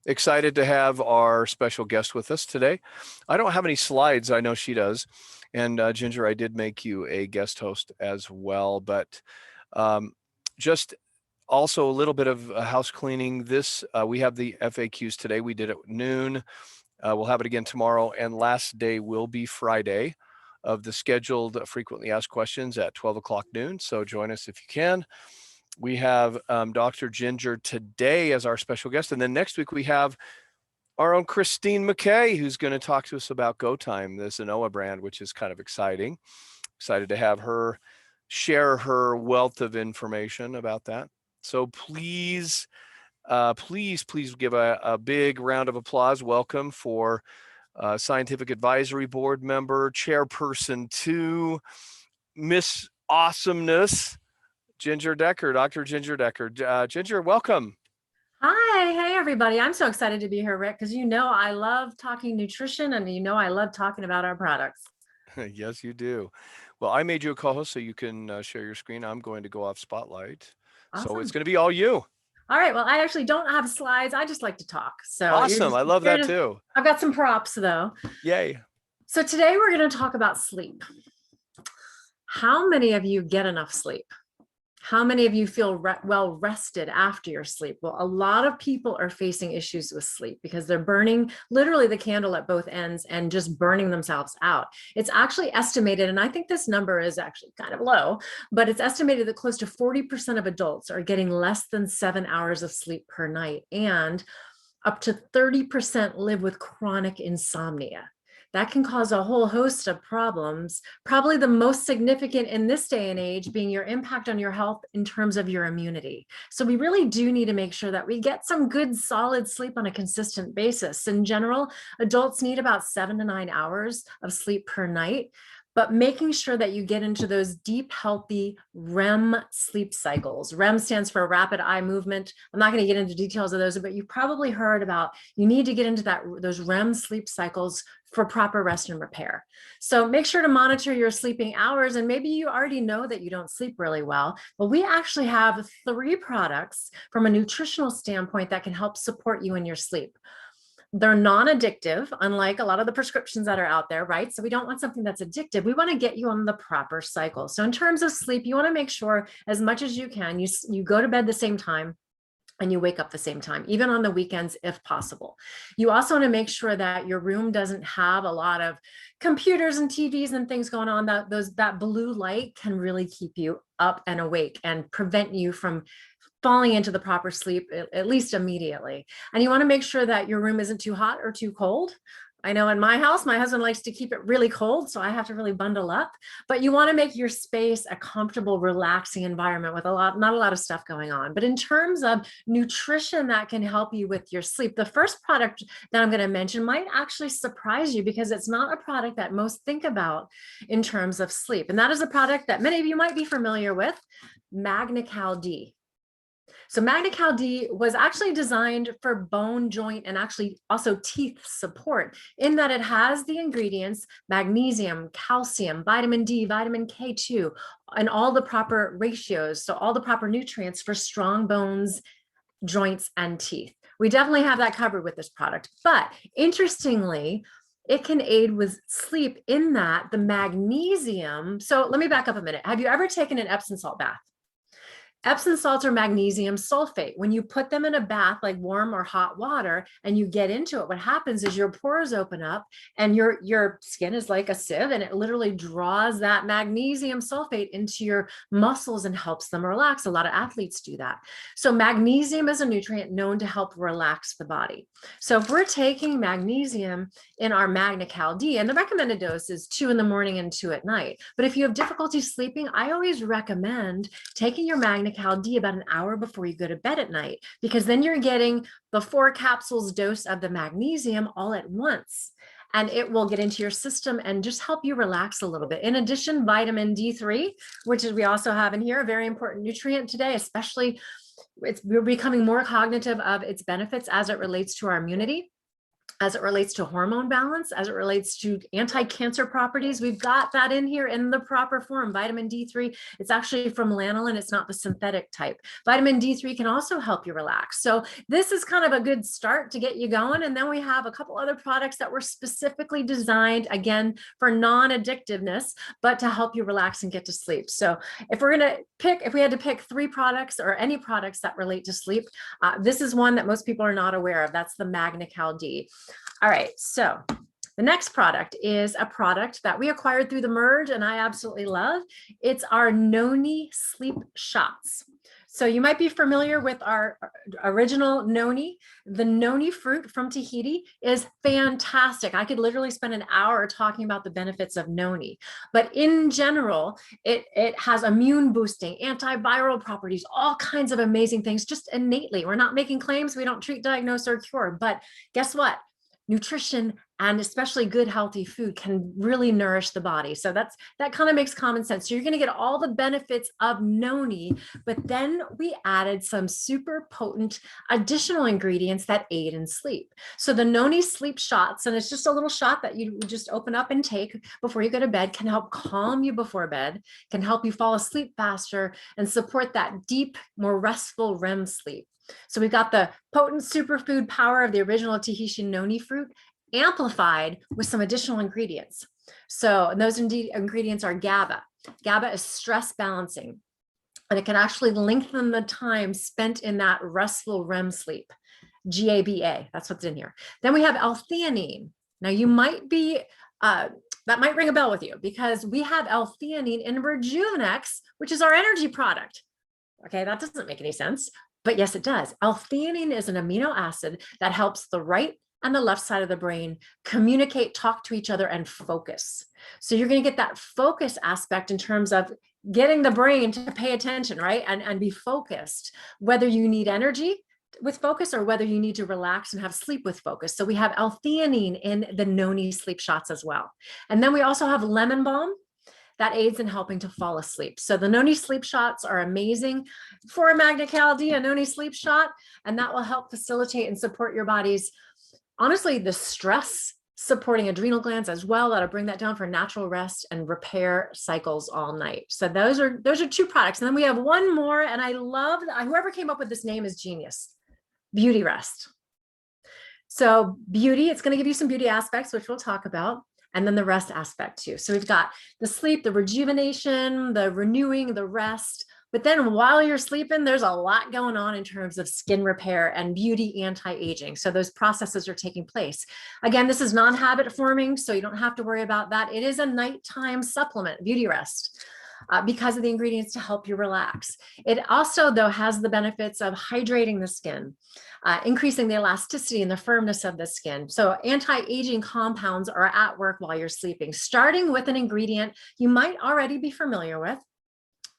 Excited to have our special guest with us today. I don't have any slides. I know she does. And Ginger, I did make you a guest host as well, but um, just also a little bit of house cleaning. We have the FAQs today. We did it at noon. We'll have it again tomorrow, and last day will be Friday of the scheduled frequently asked questions at 12 o'clock noon. So join us if you can. We have Dr. Ginger today as our special guest. And then next week we have our own Christine McKay, who's going to talk to us about Go Time, the Zenoa brand, which is kind of exciting. Excited to have her share her wealth of information about that. So please give a big round of applause. Welcome for Scientific Advisory Board member, Chairperson 2, Miss Awesomeness, Ginger Decker, Dr. Ginger Decker. Ginger, welcome. Hi, hey everybody. I'm so excited to be here, Rick, because I love talking nutrition and I love talking about our products. Yes, you do. Well, I made you a co-host so you can share your screen. I'm going to go off spotlight. Awesome. So it's going to be all you. All right. Well, I actually don't have slides. I just like to talk. So awesome. I love that too. I've got some props though. Yay. So today we're going to talk about sleep. How many of you get enough sleep? How many of you feel well rested after your sleep? Well, a lot of people are facing issues with sleep because they're burning literally the candle at both ends and just burning themselves out. It's actually estimated, and I think this number is actually kind of low, but it's estimated that close to 40% of adults are getting less than 7 hours of sleep per night, and up to 30% live with chronic insomnia. That can cause a whole host of problems, probably the most significant in this day and age being your impact on your health in terms of your immunity. So we really do need to make sure that we get some good, solid sleep on a consistent basis. In general, adults need about 7 to 9 hours of sleep per night, but making sure that you get into those deep, healthy REM sleep cycles. REM stands for rapid eye movement. I'm not going to get into details of those, but you've probably heard about, you need to get into those REM sleep cycles for proper rest and repair. So make sure to monitor your sleeping hours. And maybe you already know that you don't sleep really well, but we actually have 3 products from a nutritional standpoint that can help support you in your sleep. They're non-addictive, unlike a lot of the prescriptions that are out there, right? So we don't want something that's addictive. We want to get you on the proper cycle. So in terms of sleep, you want to make sure as much as you can, you go to bed the same time and you wake up the same time, even on the weekends, if possible. You also want to make sure that your room doesn't have a lot of computers and TVs and things going on. That blue light can really keep you up and awake and prevent you from falling into the proper sleep, at least immediately. And you want to make sure that your room isn't too hot or too cold. I know in my house, my husband likes to keep it really cold, so I have to really bundle up, but you want to make your space a comfortable, relaxing environment with not a lot of stuff going on. But in terms of nutrition that can help you with your sleep, the first product that I'm going to mention might actually surprise you because it's not a product that most think about in terms of sleep. And that is a product that many of you might be familiar with, MagnaCal D. So MagnaCal D was actually designed for bone, joint, and actually also teeth support in that it has the ingredients, magnesium, calcium, vitamin D, vitamin K2, and all the proper ratios. So all the proper nutrients for strong bones, joints, and teeth. We definitely have that covered with this product. But interestingly, it can aid with sleep in that the magnesium. So let me back up a minute. Have you ever taken an Epsom salt bath? Epsom salts or magnesium sulfate. When you put them in a bath, like warm or hot water, and you get into it, what happens is your pores open up and your skin is like a sieve, and it literally draws that magnesium sulfate into your muscles and helps them relax. A lot of athletes do that. So magnesium is a nutrient known to help relax the body. So if we're taking magnesium in our MagnaCal D, and the recommended dose is 2 in the morning and 2 at night. But if you have difficulty sleeping, I always recommend taking your MagnaCal D about an hour before you go to bed at night, because then you're getting the 4 capsules dose of the magnesium all at once, and it will get into your system and just help you relax a little bit. In addition, vitamin D3, which is we also have in here, a very important nutrient today, especially we're becoming more cognitive of its benefits as it relates to our immunity. as it relates to hormone balance, as it relates to anti-cancer properties. We've got that in here in the proper form. Vitamin D3, it's actually from lanolin. It's not the synthetic type. Vitamin D3 can also help you relax. So this is kind of a good start to get you going. And then we have a couple other products that were specifically designed, again, for non-addictiveness, but to help you relax and get to sleep. So if we're going to pick, if we had to pick 3 products or any products that relate to sleep, this is one that most people are not aware of. That's the Magna-Cal D. All right, so the next product is a product that we acquired through the merge and I absolutely love. It's our Noni sleep shots. So you might be familiar with our original Noni. The Noni fruit from Tahiti is fantastic. I could literally spend an hour talking about the benefits of Noni, but in general, it has immune boosting, antiviral properties, all kinds of amazing things just innately. We're not making claims. We don't treat, diagnose, or cure, but guess what? Nutrition and especially good healthy food can really nourish the body. So that kind of makes common sense. So you're going to get all the benefits of Noni, but then we added some super potent additional ingredients that aid in sleep. So the Noni sleep shots, and it's just a little shot that you just open up and take before you go to bed, can help calm you before bed, can help you fall asleep faster, and support that deep, more restful REM sleep. So we've got the potent superfood power of the original Tahitian Noni fruit amplified with some additional ingredients. So and those ingredients are GABA. GABA is stress balancing, and it can actually lengthen the time spent in that restful REM sleep. GABA, that's what's in here. Then we have L-theanine. Now you might be, that might ring a bell with you because we have L-theanine in Rejuvenex, which is our energy product. Okay, that doesn't make any sense. But yes, it does. L-theanine is an amino acid that helps the right and the left side of the brain communicate, talk to each other, and focus. So you're going to get that focus aspect in terms of getting the brain to pay attention, right? And be focused, whether you need energy with focus or whether you need to relax and have sleep with focus. So we have L-theanine in the Noni sleep shots as well. And then we also have lemon balm that aids in helping to fall asleep. So the Noni sleep shots are amazing for a Magna-Cal D, a Noni sleep shot, and that will help facilitate and support your body's, honestly, the stress supporting adrenal glands as well. That'll bring that down for natural rest and repair cycles all night. So those are 2 products. And then we have one more, and I love that whoever came up with this name is genius. Beauty Rest. So beauty, it's going to give you some beauty aspects, which we'll talk about. And then the rest aspect too. So we've got the sleep, the rejuvenation, the renewing, the rest. But then while you're sleeping, there's a lot going on in terms of skin repair and beauty anti-aging. So those processes are taking place. Again, this is non-habit forming, so you don't have to worry about that. It is a nighttime supplement, Beauty Rest. Because of the ingredients to help you relax. It also, though, has the benefits of hydrating the skin, increasing the elasticity and the firmness of the skin. So anti-aging compounds are at work while you're sleeping, starting with an ingredient you might already be familiar with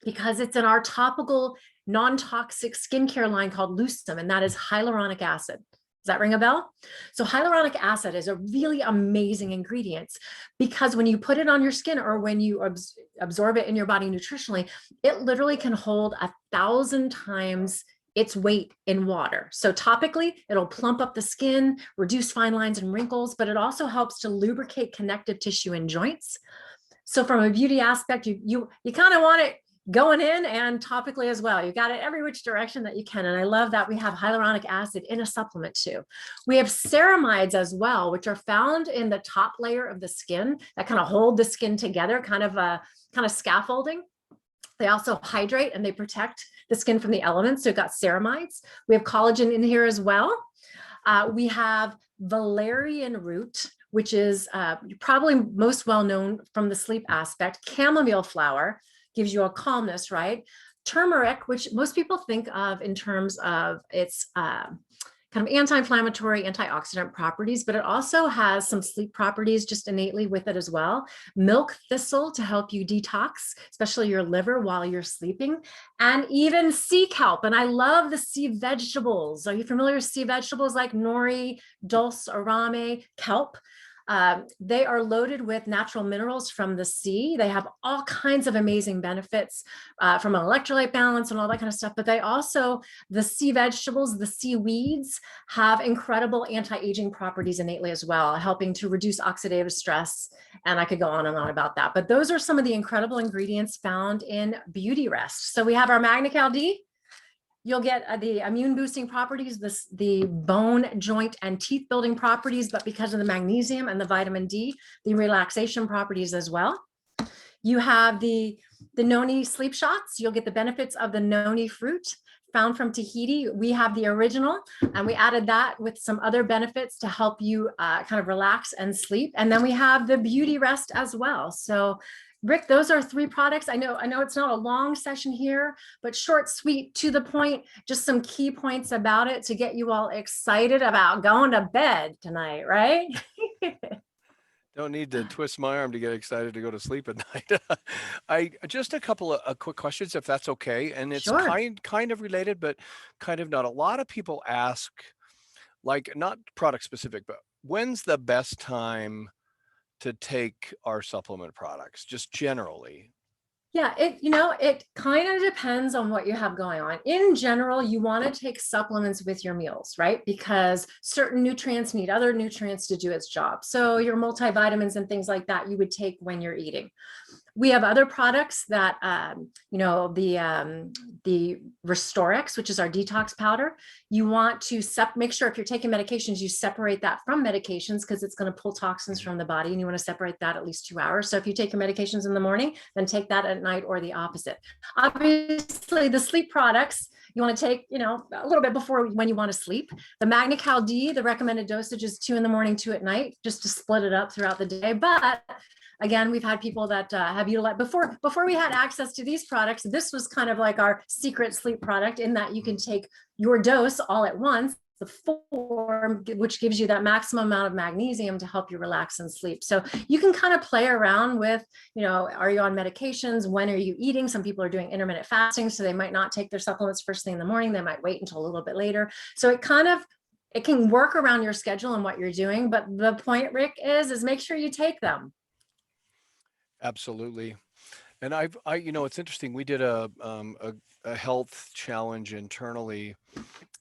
because it's in our topical non-toxic skincare line called Lucem, and that is hyaluronic acid. Does that ring a bell? So hyaluronic acid is a really amazing ingredient because when you put it on your skin or when you absorb it in your body nutritionally, it literally can hold 1,000 times its weight in water. So topically, it'll plump up the skin, reduce fine lines and wrinkles, but it also helps to lubricate connective tissue and joints. So from a beauty aspect, you kind of want it going in and topically as well. You got it every which direction that you can. And I love that we have hyaluronic acid in a supplement too. We have ceramides as well, which are found in the top layer of the skin that kind of hold the skin together, kind of scaffolding. They also hydrate and they protect the skin from the elements. So we've got ceramides. We have collagen in here as well. We have valerian root, which is probably most well known from the sleep aspect. Chamomile flower gives you a calmness, right? Turmeric, which most people think of in terms of its kind of anti-inflammatory, antioxidant properties, but it also has some sleep properties just innately with it as well. Milk thistle to help you detox, especially your liver while you're sleeping, and even sea kelp. And I love the sea vegetables. Are you familiar with sea vegetables like nori, dulse, arame, kelp? They are loaded with natural minerals from the sea. They have all kinds of amazing benefits from an electrolyte balance and all that kind of stuff. But they also, the sea vegetables, the seaweeds have incredible anti-aging properties innately as well, helping to reduce oxidative stress. And I could go on and on about that. But those are some of the incredible ingredients found in Beauty Rest. So we have our Magna D. You'll get the immune boosting properties, the bone, joint, and teeth building properties, but because of the magnesium and the vitamin D, the relaxation properties as well. You have the noni sleep shots. You'll get the benefits of the noni fruit found from Tahiti. We have the original, and we added that with some other benefits to help you kind of relax and sleep. And then we have the Beauty Rest as well. So Rick, those are 3 products. I know it's not a long session here, but short, sweet, to the point, just some key points about it to get you all excited about going to bed tonight, right? Don't need to twist my arm to get excited to go to sleep at night. I just a couple of quick questions, if that's okay. And it's Sure. kind of related, but kind of not. A lot of people ask, like, not product specific, but when's the best time to take our supplement products, just generally? Yeah, it kind of depends on what you have going on. In general, you want to take supplements with your meals, right? Because certain nutrients need other nutrients to do its job. So your multivitamins and things like that, you would take when you're eating. We have other products that, the Restorex, which is our detox powder. You want to make sure if you're taking medications, you separate that from medications because it's going to pull toxins from the body, and you want to separate that at least 2 hours. So if you take your medications in the morning, then take that at night or the opposite. Obviously, the sleep products you want to take, a little bit before when you want to sleep. The Magna D, the recommended dosage is 2 in the morning, 2 at night, just to split it up throughout the day. But again, we've had people that have utilized before we had access to these products. This was kind of like our secret sleep product in that you can take your dose all at once, the form, which gives you that maximum amount of magnesium to help you relax and sleep. So you can kind of play around with, are you on medications? When are you eating? Some people are doing intermittent fasting, so they might not take their supplements first thing in the morning. They might wait until a little bit later. So it can work around your schedule and what you're doing. But the point, Rick, is make sure you take them. Absolutely. And it's interesting. We did a health challenge internally,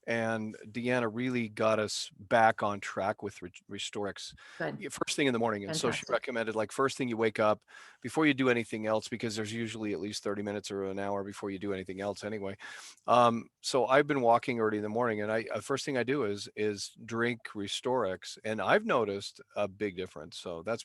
and Deanna really got us back on track with Restorex first thing in the morning. And Fantastic. So she recommended, like, first thing you wake up before you do anything else, because there's usually at least 30 minutes or an hour before you do anything else anyway. So I've been walking early in the morning, and first thing I do is drink Restorex, and I've noticed a big difference. So that's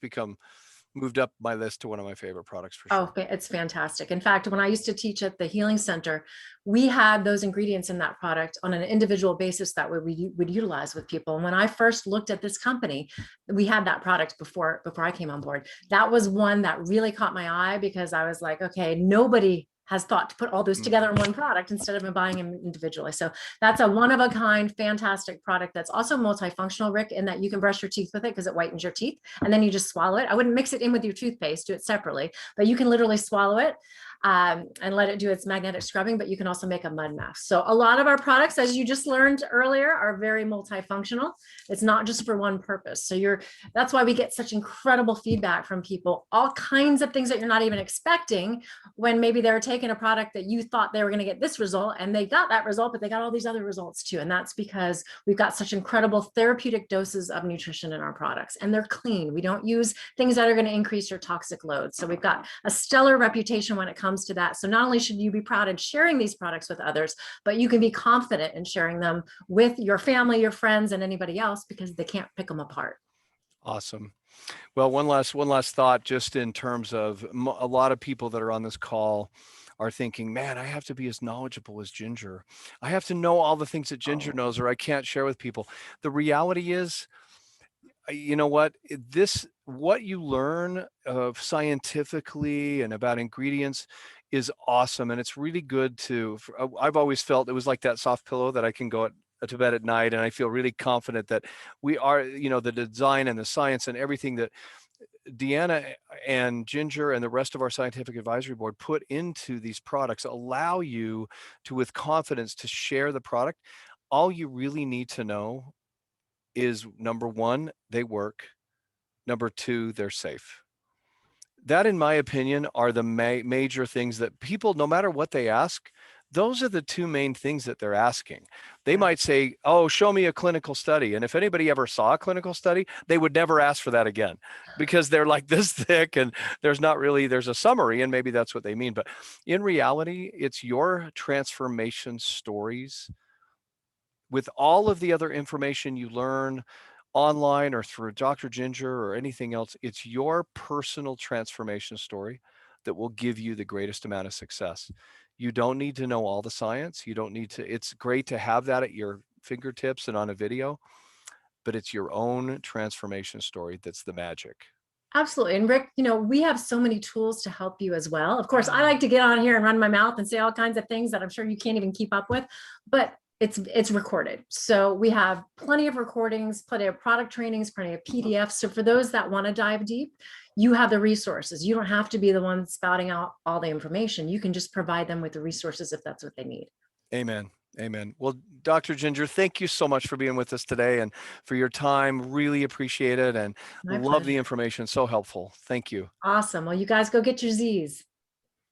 moved up my list to one of my favorite products for sure. Oh, it's fantastic. In fact, when I used to teach at the Healing Center, we had those ingredients in that product on an individual basis that we would utilize with people. And when I first looked at this company, we had that product before I came on board. That was one that really caught my eye because I was like, okay, nobody has thought to put all those together in one product instead of buying them individually. So that's a one-of-a-kind, fantastic product that's also multifunctional, Rick, in that you can brush your teeth with it because it whitens your teeth, and then you just swallow it. I wouldn't mix it in with your toothpaste, do it separately, but you can literally swallow it and let it do its magnetic scrubbing, but you can also make a mud mask. So a lot of our products, as you just learned earlier, are very multifunctional. It's not just for one purpose. So that's why we get such incredible feedback from people, all kinds of things that you're not even expecting, when maybe they were taking a product that you thought they were going to get this result and they got that result, but they got all these other results too. And that's because we've got such incredible therapeutic doses of nutrition in our products, and they're clean. We don't use things that are going to increase your toxic load. So we've got a stellar reputation when it comes to that. So not only should you be proud in sharing these products with others, but you can be confident in sharing them with your family, your friends, and anybody else, because they can't pick them apart. Awesome. Well, one last thought, just in terms of a lot of people that are on this call are thinking, man, I have to be as knowledgeable as Ginger. I have to know all the things that Ginger knows, or I can't share with people. The reality is, you know what, what you learn scientifically and about ingredients is awesome. And it's really good I've always felt it was like that soft pillow that I can go to bed at night, and I feel really confident that we are, the design and the science and everything that Deanna and Ginger and the rest of our scientific advisory board put into these products allow you to, with confidence, to share the product. All you really need to know is, number one, they work. Number two, they're safe. That, in my opinion, are the major things that people, no matter what they ask, those are the two main things that they're asking. They Yeah. might say, oh, show me a clinical study. And if anybody ever saw a clinical study, they would never ask for that again because they're like this thick and there's not really, there's a summary and maybe that's what they mean. But in reality, it's your transformation stories with all of the other information you learn online or through Dr. Ginger or anything else. It's your personal transformation story that will give you the greatest amount of success. You don't need to know all the science. You don't need to, it's great to have that at your fingertips and on a video, but it's your own transformation story that's the magic. Absolutely. And Rick, we have so many tools to help you as well. Of course, I like to get on here and run my mouth and say all kinds of things that I'm sure you can't even keep up with, but it's recorded. So we have plenty of recordings, plenty of product trainings, plenty of PDFs. So for those that want to dive deep, you have the resources. You don't have to be the one spouting out all the information. You can just provide them with the resources if that's what they need. Amen. Amen. Well, Dr. Ginger, thank you so much for being with us today and for your time. Really appreciate it and My love the pleasure. information. So helpful. Thank you. Awesome. Well, you guys go get your Z's.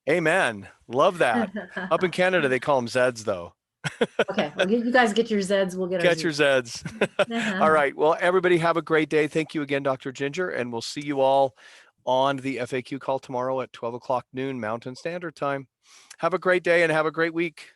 Amen. Love that. Up in Canada, they call them Zeds, though. Okay. Well, you guys get your Z's. We'll get our Get your Z's. Zeds. All right. Well, everybody have a great day. Thank you again, Dr. Ginger. And we'll see you all on the FAQ call tomorrow at 12 o'clock noon Mountain Standard Time. Have a great day and have a great week.